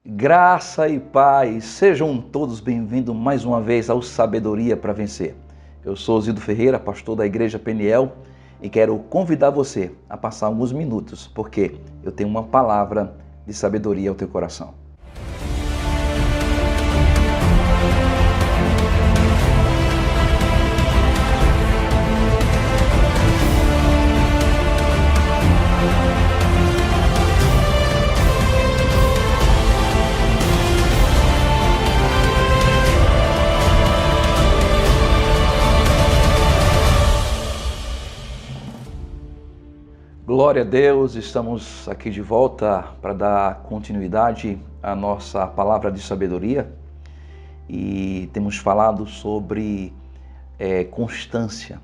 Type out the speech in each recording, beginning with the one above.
Graça e paz, sejam todos bem-vindos mais uma vez ao Sabedoria para Vencer. Eu sou Zildo Ferreira, pastor da Igreja Peniel, e quero convidar você a passar alguns minutos, porque eu tenho uma palavra de sabedoria ao teu coração. Glória a Deus, estamos aqui de volta para dar continuidade à nossa palavra de sabedoria e temos falado sobre constância.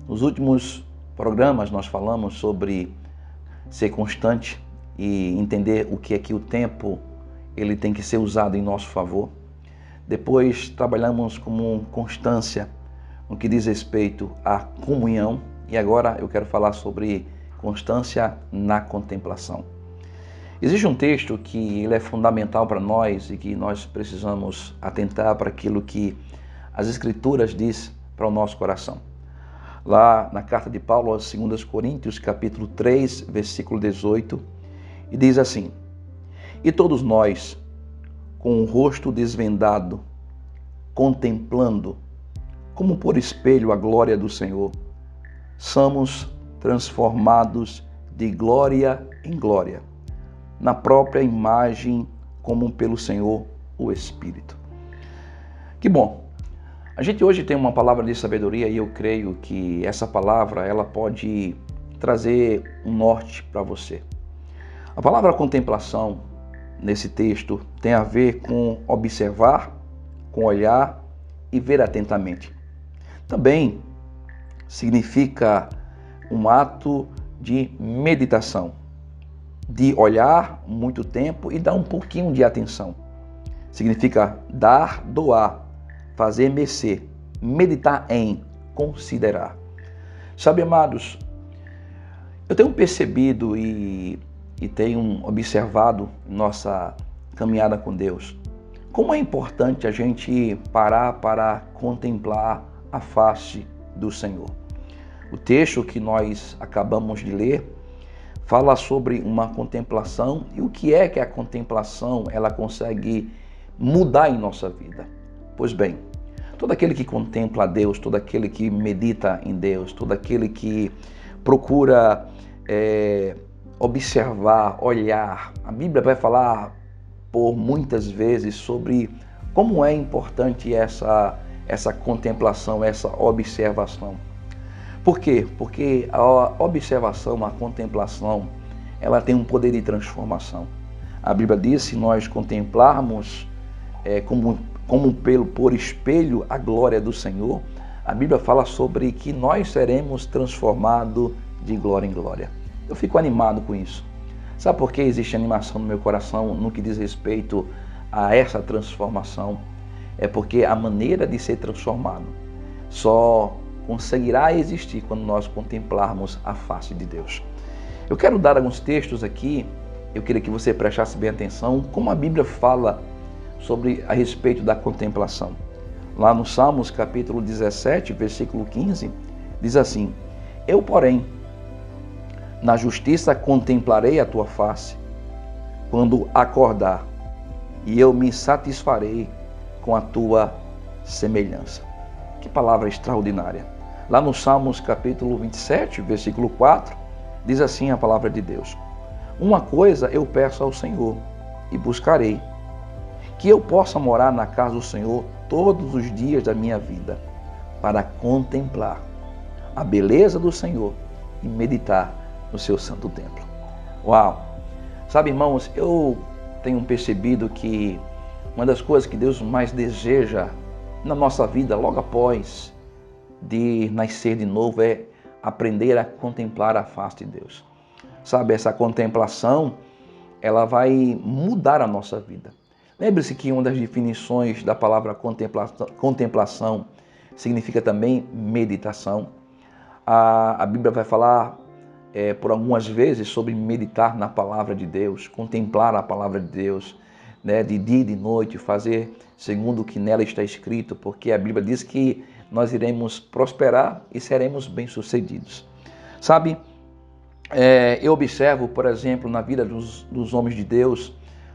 Nos últimos programas nós falamos sobre ser constante e entender o que é que o tempo ele tem que ser usado em nosso favor. Depois trabalhamos com constância no que diz respeito à comunhão e agora eu quero falar sobre constância na contemplação. Existe um texto que ele é fundamental para nós e que nós precisamos atentar para aquilo que as Escrituras diz para o nosso coração. Lá na carta de Paulo aos 2 Coríntios, capítulo 3, versículo 18, e diz assim: E todos nós, com o rosto desvendado, contemplando, como por espelho a glória do Senhor, somos transformados de glória em glória, na própria imagem como pelo Senhor o Espírito. Que bom! A gente hoje tem uma palavra de sabedoria e eu creio que essa palavra ela pode trazer um norte para você. A palavra contemplação nesse texto tem a ver com observar, com olhar e ver atentamente. Também significa um ato de meditação, de olhar muito tempo e dar um pouquinho de atenção. Significa dar, doar, fazer mercê, meditar em, considerar. Sabe, amados, eu tenho percebido e tenho observado nossa caminhada com Deus, como é importante a gente parar para contemplar a face do Senhor. O texto que nós acabamos de ler fala sobre uma contemplação e o que é que a contemplação ela consegue mudar em nossa vida. Pois bem, todo aquele que contempla a Deus, todo aquele que medita em Deus, todo aquele que procura observar, olhar, a Bíblia vai falar por muitas vezes sobre como é importante essa contemplação, essa observação. Por quê? Porque a observação, a contemplação, ela tem um poder de transformação. A Bíblia diz, se nós contemplarmos por espelho a glória do Senhor, a Bíblia fala sobre que nós seremos transformados de glória em glória. Eu fico animado com isso. Sabe por que existe animação no meu coração no que diz respeito a essa transformação? É porque a maneira de ser transformado só conseguirá existir quando nós contemplarmos a face de Deus. Eu quero dar alguns textos aqui, eu queria que você prestasse bem atenção, como a Bíblia fala a respeito da contemplação. Lá no Salmos capítulo 17, versículo 15, diz assim: Eu, porém, na justiça contemplarei a tua face, quando acordar, e eu me satisfarei com a tua semelhança. Que palavra extraordinária! Lá no Salmos capítulo 27, versículo 4, diz assim a palavra de Deus: Uma coisa eu peço ao Senhor e buscarei, que eu possa morar na casa do Senhor todos os dias da minha vida, para contemplar a beleza do Senhor e meditar no seu santo templo. Uau! Sabe, irmãos, eu tenho percebido que uma das coisas que Deus mais deseja na nossa vida, logo após de nascer de novo, é aprender a contemplar a face de Deus. Sabe, essa contemplação, ela vai mudar a nossa vida. Lembre-se que uma das definições da palavra contemplação significa também meditação. A Bíblia vai falar por algumas vezes sobre meditar na palavra de Deus, contemplar a palavra de Deus, né, de dia e de noite, fazer segundo o que nela está escrito, porque a Bíblia diz que nós iremos prosperar e seremos bem-sucedidos. Sabe, eu observo, por exemplo, na vida dos homens de Deus,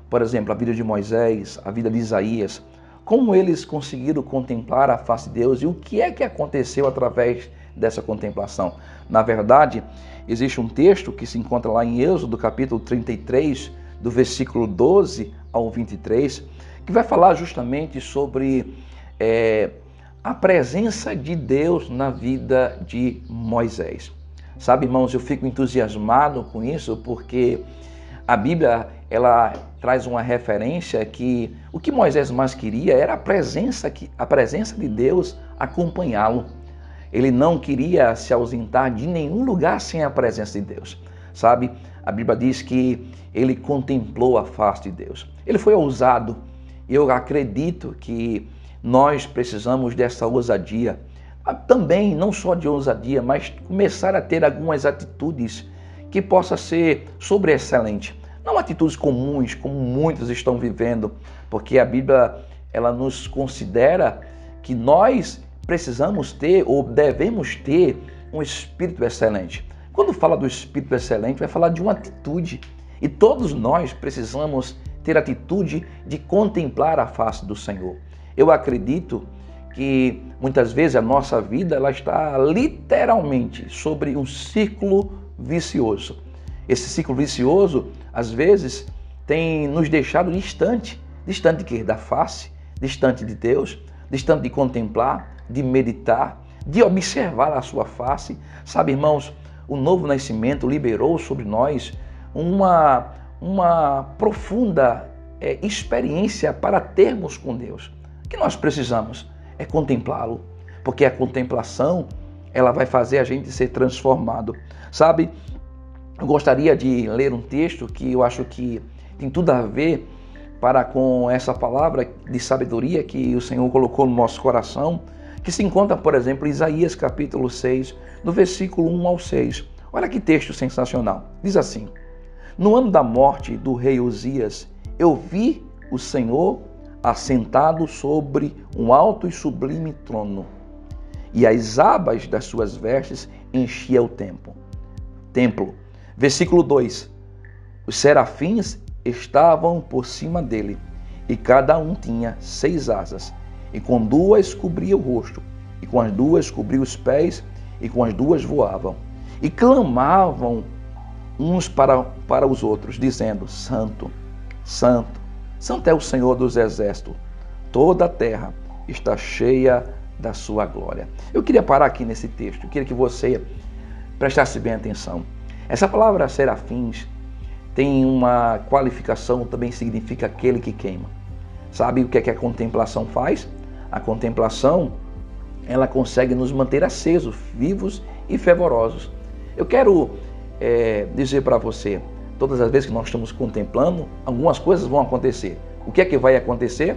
por exemplo, a vida de Moisés, a vida de Isaías, como eles conseguiram contemplar a face de Deus e o que é que aconteceu através dessa contemplação. Na verdade, existe um texto que se encontra lá em Êxodo, capítulo 33, do versículo 12 ao 23, que vai falar justamente sobre a presença de Deus na vida de Moisés. Sabe, irmãos, eu fico entusiasmado com isso porque a Bíblia, ela traz uma referência que o que Moisés mais queria era a presença de Deus acompanhá-lo. Ele não queria se ausentar de nenhum lugar sem a presença de Deus. Sabe, a Bíblia diz que ele contemplou a face de Deus. Ele foi ousado. Eu acredito que nós precisamos dessa ousadia. Também, não só de ousadia, mas começar a ter algumas atitudes que possa ser sobreexcelente. Não atitudes comuns, como muitos estão vivendo, porque a Bíblia, ela nos considera que nós precisamos ter ou devemos ter um espírito excelente. Quando fala do espírito excelente, vai falar de uma atitude. E todos nós precisamos ter a atitude de contemplar a face do Senhor. Eu acredito que muitas vezes a nossa vida ela está literalmente sobre um círculo vicioso. Esse ciclo vicioso, às vezes, tem nos deixado distante de quê? Da face, distante de Deus, distante de contemplar, de meditar, de observar a sua face. Sabe, irmãos, o novo nascimento liberou sobre nós uma profunda experiência para termos com Deus. O que nós precisamos é contemplá-lo, porque a contemplação ela vai fazer a gente ser transformado. Sabe, eu gostaria de ler um texto que eu acho que tem tudo a ver com essa palavra de sabedoria que o Senhor colocou no nosso coração, que se encontra, por exemplo, em Isaías capítulo 6, do versículo 1 ao 6. Olha que texto sensacional. Diz assim: no ano da morte do rei Uzias, eu vi o Senhor assentado sobre um alto e sublime trono, e as abas das suas vestes enchiam o templo. Versículo 2. Os serafins estavam por cima dele, e cada um tinha 6 asas, e com 2 cobria o rosto, e com as 2 cobria os pés, e com as 2 voavam, e clamavam uns para os outros, dizendo: Santo, Santo, Santo é o Senhor dos exércitos, toda a terra está cheia da sua glória. Eu queria parar aqui nesse texto, eu queria que você prestasse bem atenção. Essa palavra serafins tem uma qualificação, também significa aquele que queima. Sabe o que é que a contemplação faz? A contemplação, ela consegue nos manter acesos, vivos e fervorosos. Eu quero dizer para você, todas as vezes que nós estamos contemplando, algumas coisas vão acontecer. O que é que vai acontecer?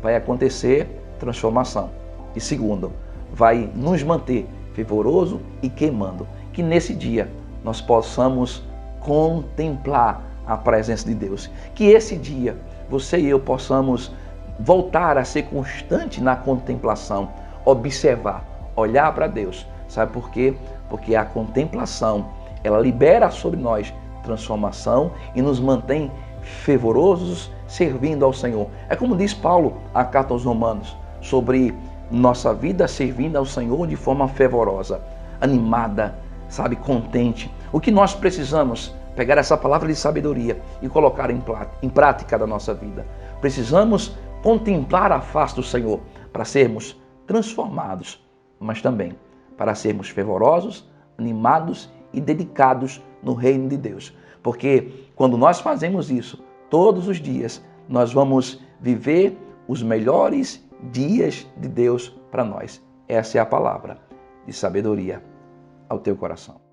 Vai acontecer transformação. E segundo, vai nos manter fervoroso e queimando. Que nesse dia nós possamos contemplar a presença de Deus. Que esse dia você e eu possamos voltar a ser constante na contemplação, observar, olhar para Deus. Sabe por quê? Porque a contemplação, ela libera sobre nós transformação e nos mantém fervorosos servindo ao Senhor. É como diz Paulo, a carta aos Romanos, sobre nossa vida servindo ao Senhor de forma fervorosa, animada, sabe, contente. O que nós precisamos? Pegar essa palavra de sabedoria e colocar em prática da nossa vida. Precisamos contemplar a face do Senhor para sermos transformados, mas também para sermos fervorosos, animados e dedicados no reino de Deus. Porque quando nós fazemos isso, todos os dias, nós vamos viver os melhores dias de Deus para nós. Essa é a palavra de sabedoria ao teu coração.